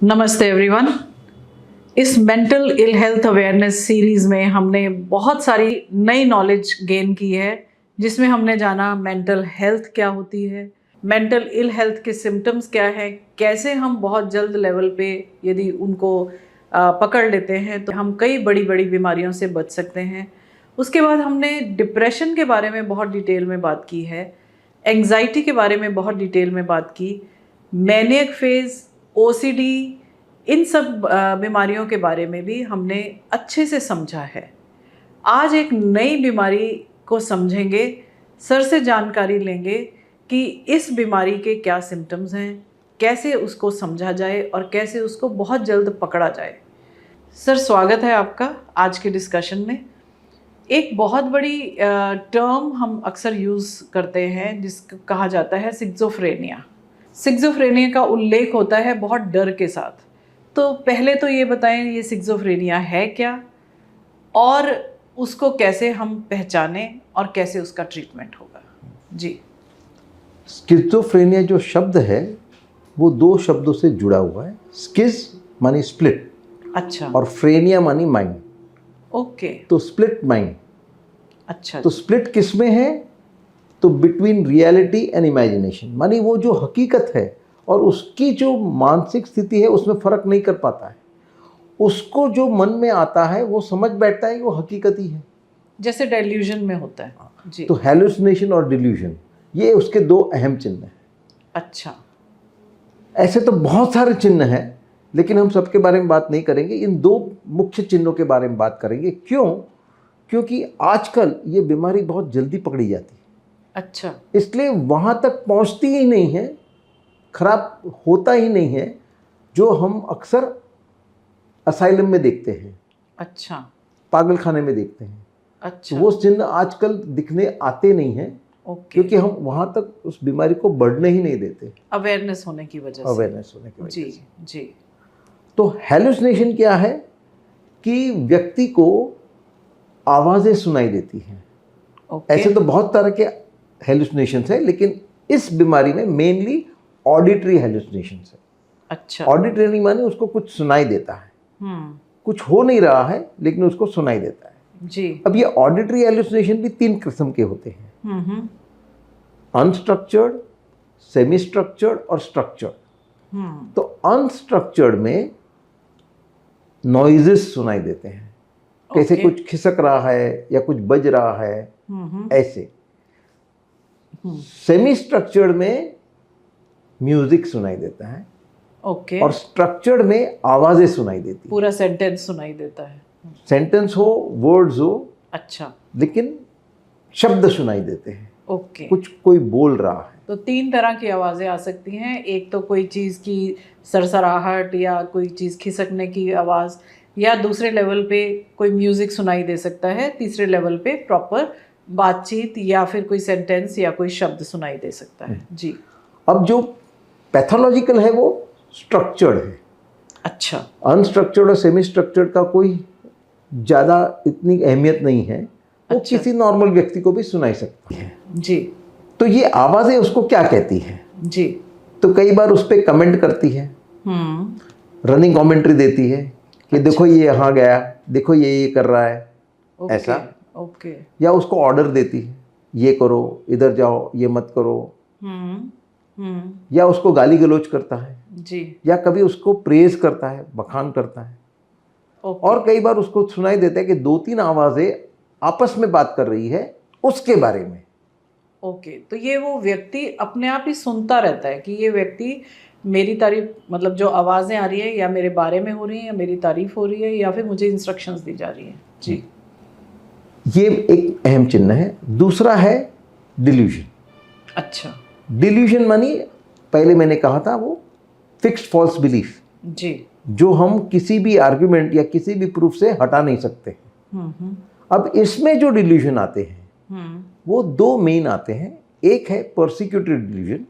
नमस्ते एवरीवन। इस mental ill health awareness series में हमने बहुत सारी नई नॉलेज गेन की है, जिसमें हमने जाना मेंटल हेल्थ क्या होती है, मेंटल इल हेल्थ के सिम्टम्स क्या है, कैसे हम बहुत जल्द लेवल पे यदि उनको पकड़ लेते हैं तो हम कई बड़ी बड़ी बीमारियों से बच सकते हैं। उसके बाद हमने डिप्रेशन के बारे में बहुत डिटेल में बात की है, एंग्जाइटी के बारे में बहुत डिटेल में बात की, मैनियक फेज़, ओसीडी, इन सब बीमारियों के बारे में भी हमने अच्छे से समझा है। आज एक नई बीमारी को समझेंगे, सर से जानकारी लेंगे कि इस बीमारी के क्या सिम्टम्स हैं, कैसे उसको समझा जाए और कैसे उसको बहुत जल्द पकड़ा जाए। सर, स्वागत है आपका आज के डिस्कशन में। एक बहुत बड़ी टर्म हम अक्सर यूज़ करते हैं जिसको कहा जाता है सिक्सोफ्रेनिया। सिक्सोफ्रेनिया का उल्लेख होता है बहुत डर के साथ। तो पहले तो ये बताएं, ये सिक्सोफ्रेनिया है क्या और उसको कैसे हम पहचानें और कैसे उसका ट्रीटमेंट होगा। जी। स्किज़ोफ्रेनिया जो शब्द है वो दो शब्दों से जुड़ा हुआ है। स्किज मानी स्प्लिट, अच्छा, और फ्रेनिया मानी माइंड। ओके, तो स्प्लिट माइंड। अच्छा, तो स्प्लिट किस में है? तो बिटवीन रियलिटी एंड इमेजिनेशन, मानी वो जो हकीकत है और उसकी जो मानसिक स्थिति है उसमें फ़र्क नहीं कर पाता है। उसको जो मन में आता है वो समझ बैठता है कि वो हकीकत ही है, जैसे डेल्यूजन में होता है। जी, तो हैलुसिनेशन और डिल्यूजन, ये उसके दो अहम चिन्ह हैं। अच्छा, ऐसे तो बहुत सारे चिन्ह हैं, लेकिन हम सबके बारे में बात नहीं करेंगे। इन दो मुख्य चिन्हों के बारे में बात करेंगे। क्यों? क्योंकि आजकल ये बीमारी बहुत जल्दी पकड़ी जाती है, अच्छा, इसलिए वहाँ तक पहुँचती ही नहीं है, खराब होता ही नहीं है, जो हम अक्सर असाइलम में देखते हैं, अच्छा, पागल खाने में देखते हैं। अच्छा, तो वो चिन्ह आजकल दिखने आते नहीं हैं, ओके, क्योंकि हम वहाँ तक उस बीमारी को बढ़ने ही नहीं देते, अवेयरनेस होने की वजह से। अवेयरनेस होने की वजह जी, से। जी, तो हैलुसिनेशन क्या है कि व्यक्ति को आवाज़ें सुनाई देती हैं। ओके, ऐसे तो बहुत तरह के हैलुसिनेशंस हैं, लेकिन इस बीमारी में मेनली ऑडिटरी हैलुसिनेशंस है। अच्छा, ऑडिटरी माने उसको कुछ सुनाई देता है, हम्म, कुछ हो नहीं रहा है लेकिन उसको सुनाई देता है। जी, अब ये ऑडिटरी हैलुसिनेशन भी तीन किस्म के होते हैं, हम्म, अनस्ट्रक्चर्ड, सेमी स्ट्रक्चर्ड और स्ट्रक्चर्ड। तो अनस्ट्रक्चर्ड में नॉइजेस सुनाई देते हैं, कैसे ओके, कुछ खिसक रहा है या कुछ बज रहा है, ऐसे। सेमी स्ट्रक्चर्ड में म्यूजिक सुनाई देता है, ओके, और स्ट्रक्चर्ड में आवाजें सुनाई देती हैं। पूरा सेंटेंस सुनाई देता है। सेंटेंस हो, वर्ड्स हो, अच्छा, लेकिन शब्द सुनाई देते हैं, ओके। कुछ कोई बोल रहा है। तो तीन तरह की आवाज़ें आ सकती हैं। एक तो कोई चीज़ की सरसराहट या कोई चीज़ खिसकने की आवाज़, या दूसरे लेवल पे कोई म्यूज़िक सुनाई दे सकता है, तीसरे लेवल पे प्रॉपर बातचीत या फिर कोई सेंटेंस या कोई शब्द सुनाई दे सकता है। जी, अब जो पैथोलॉजिकल है वो स्ट्रक्चर्ड है। अच्छा, अनस्ट्रक्चर्ड और सेमी स्ट्रक्चर्ड का कोई ज़्यादा इतनी अहमियत नहीं है, वो अच्छा, किसी नॉर्मल व्यक्ति को भी सुनाई सकती है। जी, तो ये आवाज़ें उसको क्या कहती हैं? जी, तो कई बार उस पर कमेंट करती है, हम्म, रनिंग कमेंट्री देती है कि अच्छा, देखो ये यहाँ गया, देखो ये कर रहा है, ओके, ऐसा। ओके, या उसको ऑर्डर देती है, ये करो, इधर जाओ, ये मत करो। या उसको गाली गलौज करता है, जी, या कभी उसको प्रेज करता है, बखान करता है। ओके, और कई बार उसको सुनाई देता है कि दो तीन आवाज़ें आपस में बात कर रही है उसके बारे में। ओके। तो ये वो व्यक्ति अपने आप ही सुनता रहता है कि ये व्यक्ति मेरी तारीफ, मतलब जो आवाज़ें आ रही है या मेरे बारे में हो रही हैं या मेरी तारीफ हो रही है या फिर मुझे इंस्ट्रक्शंस दी जा रही हैं। जी, ये एक अहम चिन्ह है। दूसरा है डिल्यूजन। अच्छा, डिल्यूजन मानी, पहले मैंने कहा था, वो फिक्स्ड फॉल्स बिलीफ, जी, जो हम किसी भी आर्ग्यूमेंट या किसी भी प्रूफ से हटा नहीं सकते। अब इसमें जो डिल्यूजन आते हैं वो दो मेन आते हैं। एक है परसिक्यूटेड डिल्यूजन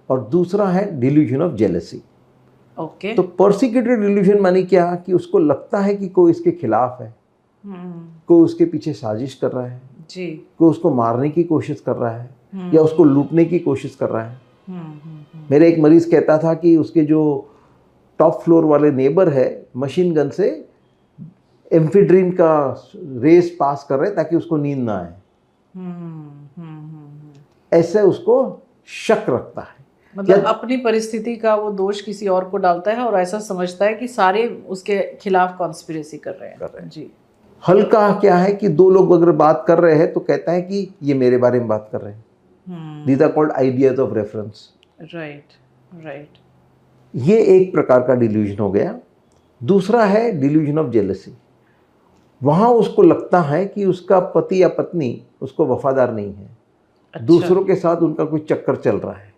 और दूसरा है डिल्यूजन ऑफ जेलसी। ओके, तो परसिक्यूटेड डिल्यूजन मानी क्या कि उसको लगता है कि कोई इसके खिलाफ है, कोई उसके पीछे साजिश कर रहा है, जी, कोई उसको मारने की कोशिश कर रहा है या उसको लूटने की कोशिश कर रहा है। मेरे एक मरीज कहता था कि उसके जो टॉप फ्लोर वाले नेबर है मशीन गन से एम्फीड्रीन का रेस पास कर रहे हैं ताकि उसको नींद ना आए। ऐसे उसको शक रखता है, मतलब अपनी परिस्थिति का वो दोष किसी और को डालता है और ऐसा समझता है कि सारे उसके खिलाफ कॉन्स्पिरेसी कर रहे हैं। जी। हल्का क्या है कि दो लोग अगर बात कर रहे हैं तो कहता है कि ये मेरे बारे में बात कर रहे हैं। These are called ideas of reference. Right. ये एक प्रकार का डिल्यूजन हो गया। दूसरा है डिल्यूजन ऑफ जेलसी। वहां उसको लगता है कि उसका पति या पत्नी उसको वफादार नहीं है। अच्छा। दूसरों के साथ उनका कोई चक्कर चल रहा है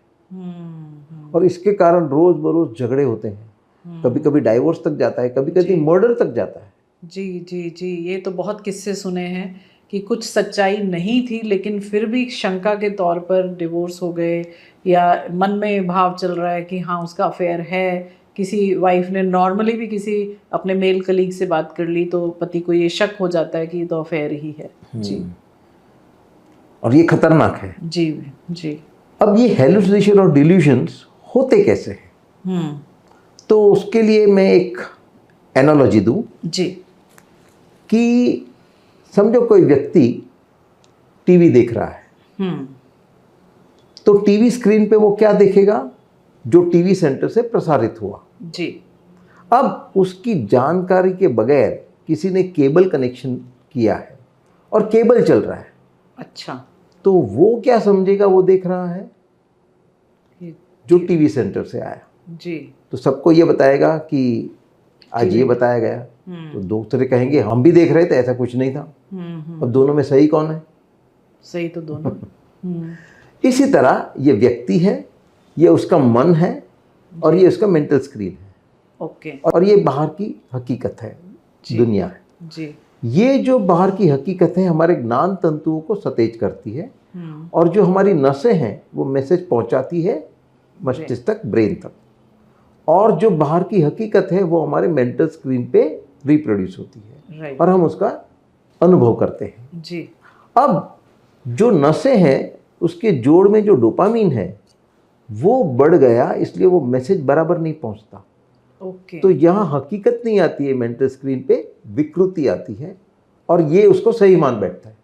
और इसके कारण रोज बरोज झगड़े होते हैं। कभी कभी डाइवोर्स तक जाता है, कभी कभी मर्डर तक जाता है। जी, ये तो बहुत किस्से सुने हैं कि कुछ सच्चाई नहीं थी लेकिन फिर भी शंका के तौर पर डिवोर्स हो गए, या मन में भाव चल रहा है कि हाँ उसका अफेयर है। किसी वाइफ ने नॉर्मली भी किसी अपने मेल कलीग से बात कर ली तो पति को ये शक हो जाता है कि ये तो अफेयर ही है। जी। और ये खतरनाक है। जी। अब ये हेलुसिनेशन और डिल्यूजन्स होते कैसे हैं? तो उसके लिए मैं एक एनालॉजी दूं जी, कि समझो कोई व्यक्ति टीवी देख रहा है। तो टीवी स्क्रीन पे वो क्या देखेगा? जो टीवी सेंटर से प्रसारित हुआ। जी। अब उसकी जानकारी के बगैर किसी ने केबल कनेक्शन किया है और केबल चल रहा है। अच्छा। तो वो क्या समझेगा वो देख रहा है? जो टीवी सेंटर से आया। जी। तो सबको ये बताएगा कि आज ये बताया गया। तो दूसरे कहेंगे हम भी देख रहे थे, ऐसा कुछ नहीं था। अब दोनों में सही कौन है? सही तो दोनों। इसी तरह ये व्यक्ति है, ये उसका मन है और ये उसका मेंटल स्क्रीन है। ओके। और ये बाहर की हकीकत है, दुनिया है। जी। ये जो बाहर की हकीकत है हमारे ज्ञान तंतुओं को सतेज करती है और जो हमारी नसें हैं वो मैसेज पहुंचाती है मस्तिष्क तक, ब्रेन तक। और जो बाहर की हकीकत है वो हमारे मेंटल स्क्रीन पे रिप्रोड्यूस होती है और हम उसका अनुभव करते हैं। जी। अब जो नसें हैं उसके जोड़ में जो डोपामीन है वो बढ़ गया, इसलिए वो मैसेज बराबर नहीं पहुंचता। ओके। तो यहाँ हकीकत नहीं आती है मेंटल स्क्रीन पे, विकृति आती है और ये उसको सही मान बैठता है।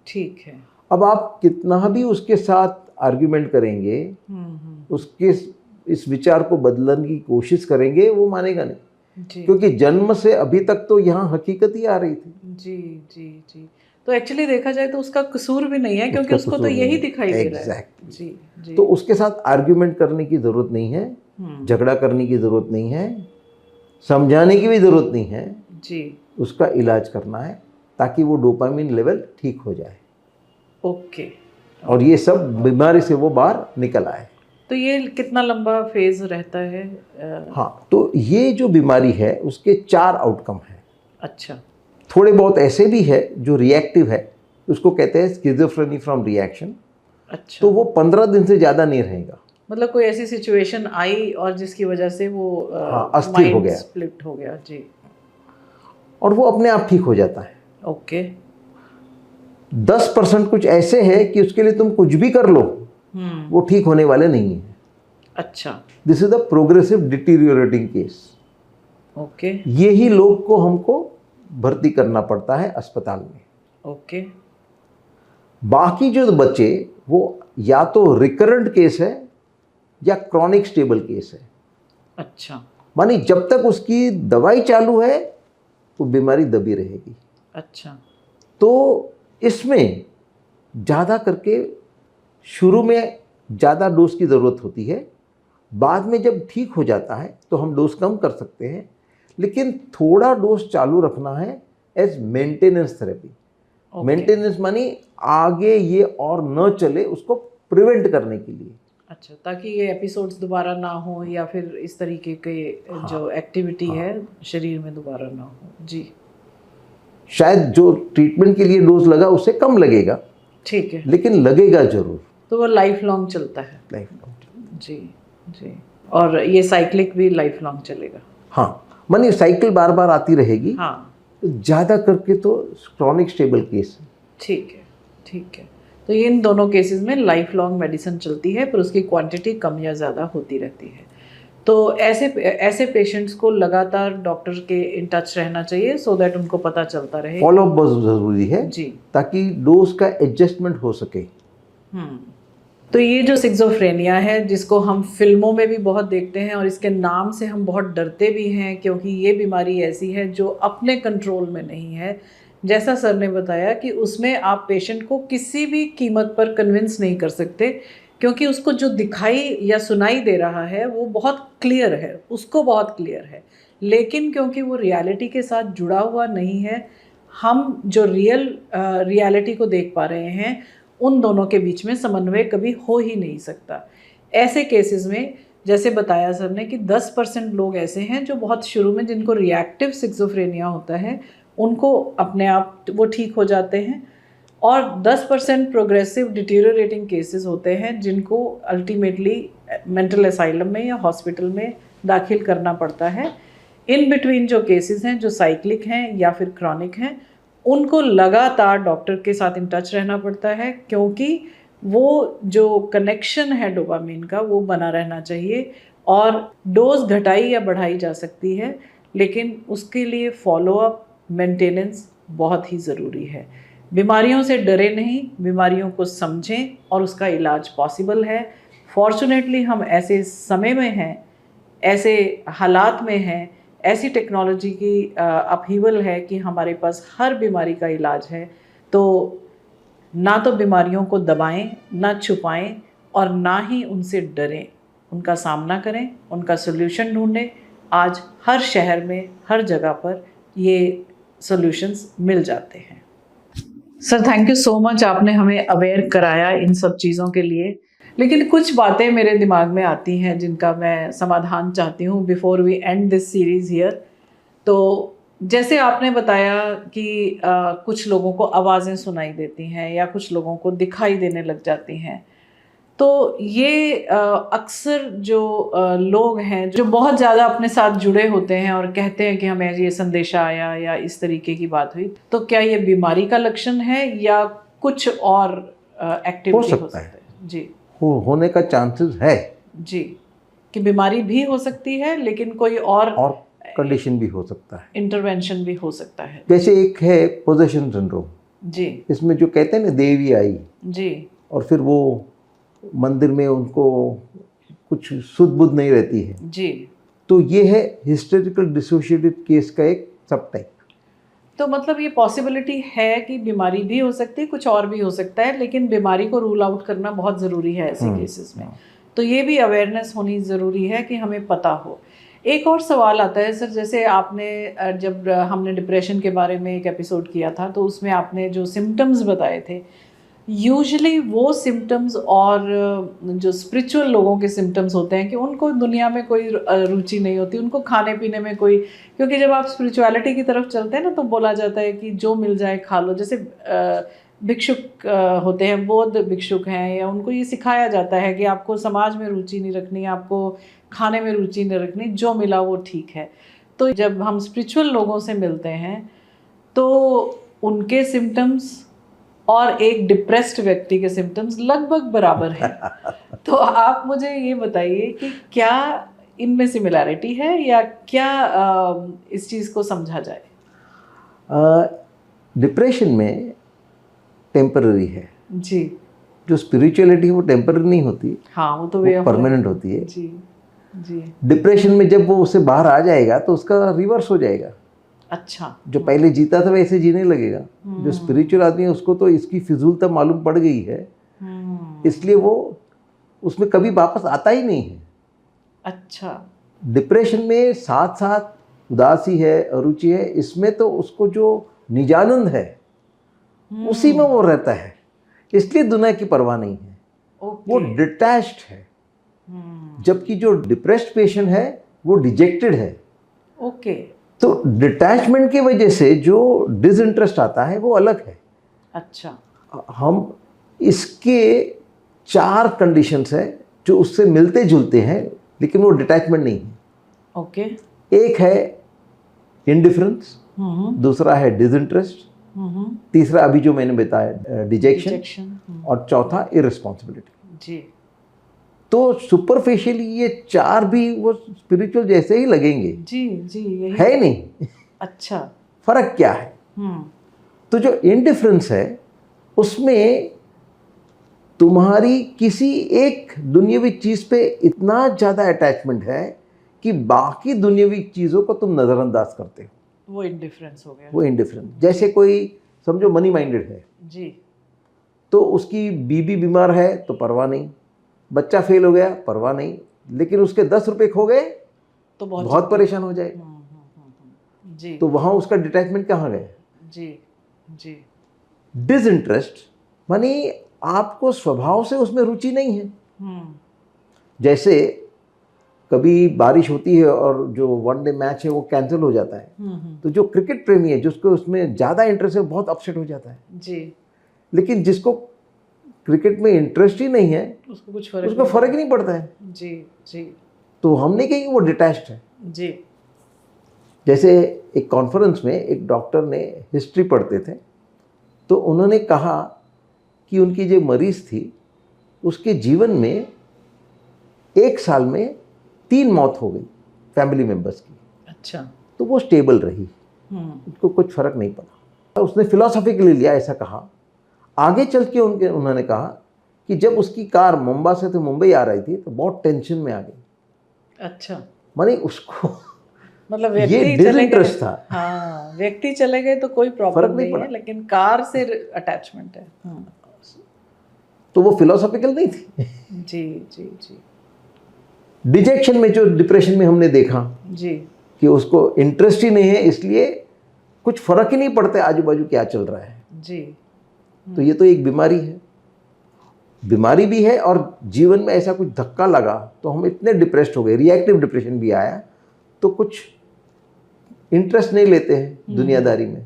ठीक है। अब आप कितना भी उसके साथ आर्ग्यूमेंट करेंगे, उसके इस विचार को बदलने की कोशिश करेंगे, वो मानेगा नहीं। क्योंकि जन्म से अभी तक तो यहाँ हकीकत ही आ रही थी। जी। तो एक्चुअली देखा जाए तो उसका कसूर भी नहीं है क्योंकि उसको तो यही दिखाई दे रहा है। जी। तो उसके साथ आर्ग्यूमेंट करने की जरूरत नहीं है, झगड़ा करने की जरूरत नहीं है, समझाने की भी जरूरत नहीं है। जी। उसका इलाज करना है ताकि वो डोपामिन लेवल ठीक हो जाए। ओके। और ये सब बीमारी से वो बाहर निकल आए। तो ये कितना लंबा फेज रहता है? हाँ, तो ये जो बीमारी है उसके 4 आउटकम हैं। अच्छा। थोड़े बहुत ऐसे भी है जो रिएक्टिव है, उसको कहते हैं स्किज़ोफ्रेनी फ्रॉम रिएक्शन। अच्छा। तो वो 15 दिन से ज़्यादा नहीं रहेगा। मतलब कोई ऐसी सिचुएशन आई और जिसकी वजह से वो अस्थिर हो गया, स्प्लिट हो गया। जी। और वो अपने आप ठीक हो जाता है। ओके। 10% कुछ ऐसे है कि उसके लिए तुम कुछ भी कर लो वो ठीक होने वाले नहीं है। अच्छा। This is the progressive deteriorating case. Okay. यही लोग को हमको भर्ती करना पड़ता है अस्पताल में। ओके। बाकी जो बचे वो या तो रिकरेंट केस है या क्रॉनिक स्टेबल केस है। अच्छा। मानी जब तक उसकी दवाई चालू है वो बीमारी दबी रहेगी। अच्छा। तो इसमें ज़्यादा करके शुरू में ज़्यादा डोज की ज़रूरत होती है, बाद में जब ठीक हो जाता है तो हम डोज कम कर सकते हैं, लेकिन थोड़ा डोज चालू रखना है एज मेंटेनेंस थेरेपी। मेंटेनेंस मानी आगे ये और न चले उसको प्रिवेंट करने के लिए। अच्छा, ताकि ये एपिसोड्स दोबारा ना हो या फिर इस तरीके के जो एक्टिविटी है शरीर में दोबारा ना हो। जी। शायद जो ट्रीटमेंट के लिए डोज लगा उससे कम लगेगा, ठीक है, लेकिन लगेगा जरूर। तो वो लाइफ लॉन्ग चलता है। Life long. जी। और ये साइक्लिक भी लाइफ लॉन्ग चलेगा। हाँ, मानिए साइकिल बार बार आती रहेगी। हाँ। ज़्यादा करके तो क्रॉनिक स्टेबल केस। ठीक है। तो ये इन दोनों केसेस में लाइफ लॉन्ग मेडिसिन चलती है, पर उसकी क्वांटिटी कम या ज़्यादा होती रहती है। तो ऐसे पेशेंट्स को लगातार डॉक्टर के इन टच रहना चाहिए सो दैट उनको पता चलता रहे। फॉलो अप बहुत ज़रूरी है जी। ताकि डोज का एडजस्टमेंट हो सके। तो ये जो सिक्सोफ्रेनिया है जिसको हम फिल्मों में भी बहुत देखते हैं और इसके नाम से हम बहुत डरते भी हैं क्योंकि ये बीमारी ऐसी है जो अपने कंट्रोल में नहीं है। जैसा सर ने बताया कि उसमें आप पेशेंट को किसी भी कीमत पर कन्विंस नहीं कर सकते क्योंकि उसको जो दिखाई या सुनाई दे रहा है वो बहुत क्लियर है, उसको बहुत क्लियर है, लेकिन क्योंकि वो रियलिटी के साथ जुड़ा हुआ नहीं है, हम जो रियलिटी को देख पा रहे हैं उन दोनों के बीच में समन्वय कभी हो ही नहीं सकता। ऐसे केसेस में जैसे बताया सर ने कि 10% लोग ऐसे हैं जो बहुत शुरू में जिनको रिएक्टिव सिक्सोफ्रेनिया होता है उनको अपने आप वो ठीक हो जाते हैं और 10% प्रोग्रेसिव डिटीरियोरेटिंग केसेस होते हैं जिनको अल्टीमेटली मेंटल असाइलम में या हॉस्पिटल में दाखिल करना पड़ता है। इन बिटवीन जो केसेस हैं जो साइक्लिक हैं या फिर क्रॉनिक हैं उनको लगातार डॉक्टर के साथ इन टच रहना पड़ता है क्योंकि वो जो कनेक्शन है डोपामिन का वो बना रहना चाहिए और डोज घटाई या बढ़ाई जा सकती है लेकिन उसके लिए फॉलो अप मेंटेनेंस बहुत ही ज़रूरी है। बीमारियों से डरे नहीं, बीमारियों को समझें और उसका इलाज पॉसिबल है। फॉर्चुनेटली हम ऐसे समय में हैं, ऐसे हालात में हैं, ऐसी टेक्नोलॉजी की अपहीवल है कि हमारे पास हर बीमारी का इलाज है। तो ना तो बीमारियों को दबाएं, ना छुपाएं और ना ही उनसे डरें, उनका सामना करें, उनका सॉल्यूशन ढूंढें। आज हर शहर में हर जगह पर ये सॉल्यूशंस मिल जाते हैं। Sir thank you so much, आपने हमें अवेयर कराया इन सब चीज़ों के लिए। लेकिन कुछ बातें मेरे दिमाग में आती हैं जिनका मैं समाधान चाहती हूँ before we end this series here. तो जैसे आपने बताया कि कुछ लोगों को आवाज़ें सुनाई देती हैं या कुछ लोगों को दिखाई देने लग जाती हैं, तो ये अक्सर जो लोग हैं जो बहुत ज़्यादा अपने साथ जुड़े होते हैं और कहते हैं कि हमें ये संदेशा आया या इस तरीके की बात हुई, तो क्या ये बीमारी का लक्षण है या कुछ और एक्टिविटी हो सकता है? जी, होने का चांसेस है जी, कि बीमारी भी हो सकती है लेकिन कोई और कंडीशन भी हो सकता है, इंटरवेंशन भी हो सकता है। जैसे एक है पोजेशन सिंड्रोम। जी, इसमें जो कहते हैं ना देवी आई जी, और फिर वो मंदिर में उनको कुछ सुध बुध नहीं रहती है जी, तो ये है हिस्टेरिकल डिसोशिएटेड केस का एक सब टाइप। तो मतलब ये पॉसिबिलिटी है कि बीमारी भी हो सकती है, कुछ और भी हो सकता है, लेकिन बीमारी को रूल आउट करना बहुत ज़रूरी है ऐसे केसेस में। तो ये भी अवेयरनेस होनी ज़रूरी है कि हमें पता हो। एक और सवाल आता है सर, जैसे आपने जब हमने डिप्रेशन के बारे में एक एपिसोड किया था तो उसमें आपने जो सिम्टम्स बताए थे, यूजुअली वो सिम्टम्स और जो स्पिरिचुअल लोगों के सिम्टम्स होते हैं कि उनको दुनिया में कोई रुचि नहीं होती, उनको खाने पीने में कोई, क्योंकि जब आप स्पिरिचुअलिटी की तरफ चलते हैं ना तो बोला जाता है कि जो मिल जाए खा लो। जैसे भिक्षुक होते हैं, बौद्ध भिक्षुक हैं, या उनको ये सिखाया जाता है कि आपको समाज में रुचि नहीं रखनी, आपको खाने में रुचि नहीं रखनी, जो मिला वो ठीक है। तो जब हम स्पिरिचुअल लोगों से मिलते हैं तो उनके सिम्टम्स और एक डिप्रेस्ड व्यक्ति के सिम्टम्स लगभग बराबर हैं। तो आप मुझे ये बताइए कि क्या इनमें सिमिलैरिटी है या क्या इस चीज़ को समझा जाए? डिप्रेशन में टेम्पररी है जी, जो स्पिरिचुअलिटी है वो टेम्पररी नहीं होती, हाँ वो तो वे परमानेंट होती है। जी, जी, डिप्रेशन में जब वो उससे बाहर आ जाएगा तो उसका रिवर्स हो जाएगा। अच्छा, जो पहले जीता था वैसे जीने लगेगा। जो स्पिरिचुअल आदमी है उसको तो इसकी फिजूलता मालूम पड़ गई है, इसलिए वो उसमें कभी वापस आता ही नहीं है। अच्छा, डिप्रेशन में साथ साथ उदासी है, अरुचि है, इसमें तो उसको जो निजानंद है उसी में वो रहता है, इसलिए दुनिया की परवाह नहीं है। वो डिटैच्ड है। जबकि जो डिप्रेस्ड पेशेंट है वो डिजेक्टेड है। ओके, तो डिटैचमेंट की वजह से जो डिसइंटरेस्ट आता है वो अलग है। अच्छा, हम इसके 4 कंडीशंस हैं जो उससे मिलते जुलते हैं लेकिन वो डिटैचमेंट नहीं है। ओके, एक है इंडिफरेंस, दूसरा है डिसइंटरेस्ट, तीसरा अभी जो मैंने बताया डिजेक्शन, और चौथा इररिस्पॉन्सिबिलिटी। जी, तो सुपरफिशियली ये चार भी वो स्पिरिचुअल जैसे ही लगेंगे, जी जी, यही है नहीं। अच्छा। फर्क क्या है? तो जो इनडिफरेंस है उसमें तुम्हारी किसी एक दुनियावी चीज पे इतना ज्यादा अटैचमेंट है कि बाकी दुनियावी चीजों को तुम नजरअंदाज करते हो। वो इंडिफरेंस हो गया। वो इंडिफरेंस, जैसे कोई समझो मनी माइंडेड है जी, तो उसकी बीबी बीमार है तो परवाह नहीं, बच्चा फेल हो गया परवाह नहीं, लेकिन उसके 10 रुपए खो गए तो बहुत परेशान हो जाएगा। जी तो वहां उसका डिटैचमेंट कहाँ गया? जी जी। डिसइंटरेस्ट मानी आपको स्वभाव से उसमें रुचि नहीं है। हम्म जैसे कभी बारिश होती है और जो वनडे मैच है वो कैंसिल हो जाता है, तो जो क्रिकेट प्रेमी है जिसको उसमें ज़्यादा इंटरेस्ट है बहुत अपसेट हो जाता है। जी। लेकिन जिसको क्रिकेट में इंटरेस्ट ही नहीं है उसको फर्क ही नहीं पड़ता है। जी जी तो हमने कही वो डिटैच्ड है। जी। जैसे एक कॉन्फ्रेंस में एक डॉक्टर ने हिस्ट्री पढ़ते थे, तो उन्होंने कहा कि उनकी जो मरीज थी उसके जीवन में 1 साल में 3 मौत हो गई फैमिली मेंबर्स की। अच्छा। तो वो स्टेबल रही, उसको कुछ फर्क नहीं पड़ा। उसने फिलॉसफिकली लिया, ऐसा कहा। आगे चल के उन्होंने कहा कि जब उसकी कार मुंबई से तो मुंबई आ रही थी तो बहुत टेंशन में आ गई। अच्छा। माने उसको मतलब ये व्यक्ति चले गए, डिसइंटरेस्ट था। हाँ, व्यक्ति चले गए तो कोई प्रॉब्लम नहीं है, लेकिन कार से अटैचमेंट है। तो वो फिलोसॉफिकल नहीं थी। जी जी जी। डिजेक्शन में, जो डिप्रेशन में हमने देखा जी कि उसको इंटरेस्ट ही नहीं है, इसलिए कुछ फर्क ही नहीं पड़ता आजू बाजू क्या चल रहा है। जी। तो ये तो एक बीमारी है, बीमारी भी है, और जीवन में ऐसा कुछ धक्का लगा तो हम इतने डिप्रेस्ड हो गए, रिएक्टिव डिप्रेशन भी आया, तो कुछ इंटरेस्ट नहीं लेते हैं दुनियादारी में।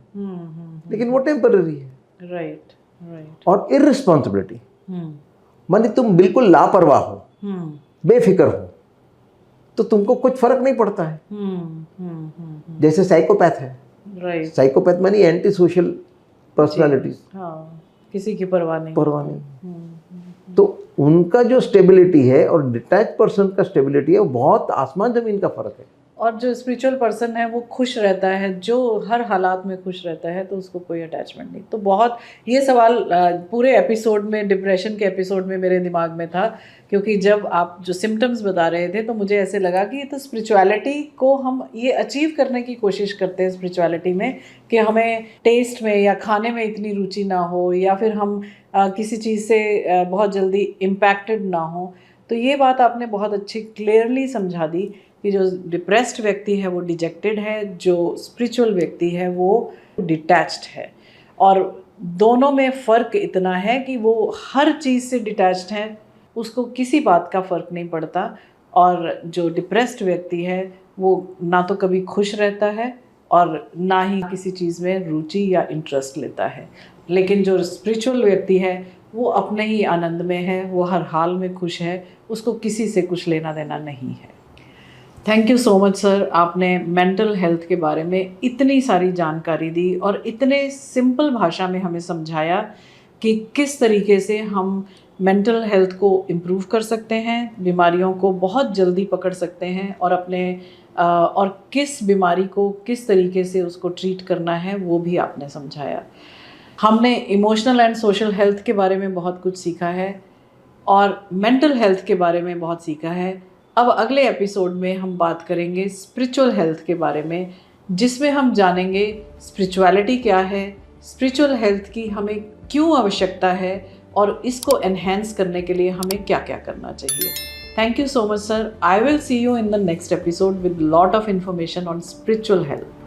लेकिन वो टेम्पररी है। Right right. और इररिस्पॉन्सिबिलिटी माने तुम बिल्कुल लापरवाह हो, बेफिक्र हो, तो तुमको कुछ फर्क नहीं पड़ता है। जैसे साइकोपैथ है। राइट। साइकोपैथ मानी एंटी सोशल पर्सनालिटीज, हाँ, किसी की परवाह नहीं। तो उनका जो स्टेबिलिटी है और डिटैच पर्सन का स्टेबिलिटी है वो बहुत आसमान जमीन का फर्क है। और जो स्पिरिचुअल पर्सन है वो खुश रहता है, जो हर हालात में खुश रहता है, तो उसको कोई अटैचमेंट नहीं। तो बहुत ये सवाल पूरे एपिसोड में, डिप्रेशन के एपिसोड में मेरे दिमाग में था, क्योंकि जब आप जो सिम्टम्स बता रहे थे तो मुझे ऐसे लगा कि ये तो स्पिरिचुअलिटी को हम ये अचीव करने की कोशिश करते हैं स्पिरिचुअलिटी में, कि हमें टेस्ट में या खाने में इतनी रुचि ना हो, या फिर हम किसी चीज़ से बहुत जल्दी इम्पैक्टेड ना हो। तो ये बात आपने बहुत अच्छी क्लियरली समझा दी कि जो डिप्रेस्ड व्यक्ति है वो डिजेक्टेड है, जो स्पिरिचुअल व्यक्ति है वो डिटैच्ड है। और दोनों में फ़र्क इतना है कि वो हर चीज़ से डिटैच्ड है, उसको किसी बात का फ़र्क नहीं पड़ता। और जो डिप्रेस्ड व्यक्ति है वो ना तो कभी खुश रहता है और ना ही किसी चीज़ में रुचि या इंटरेस्ट लेता है। लेकिन जो स्पिरिचुअल व्यक्ति है वो अपने ही आनंद में है, वो हर हाल में खुश है, उसको किसी से कुछ लेना देना नहीं है। Thank you so much sir, आपने मेंटल हेल्थ के बारे में इतनी सारी जानकारी दी और इतने सिंपल भाषा में हमें समझाया कि किस तरीके से हम मेंटल हेल्थ को इम्प्रूव कर सकते हैं, बीमारियों को बहुत जल्दी पकड़ सकते हैं, और और किस बीमारी को किस तरीके से उसको ट्रीट करना है वो भी आपने समझाया। हमने इमोशनल एंड सोशल हेल्थ के बारे में बहुत कुछ सीखा है और मेंटल हेल्थ के बारे में बहुत सीखा है। अब अगले एपिसोड में हम बात करेंगे स्पिरिचुअल हेल्थ के बारे में, जिसमें हम जानेंगे स्पिरिचुअलिटी क्या है, स्पिरिचुअल हेल्थ की हमें क्यों आवश्यकता है, और इसको एनहेंस करने के लिए हमें क्या क्या करना चाहिए। Thank you so much sir. I will see you in the next episode with lot of information on spiritual health.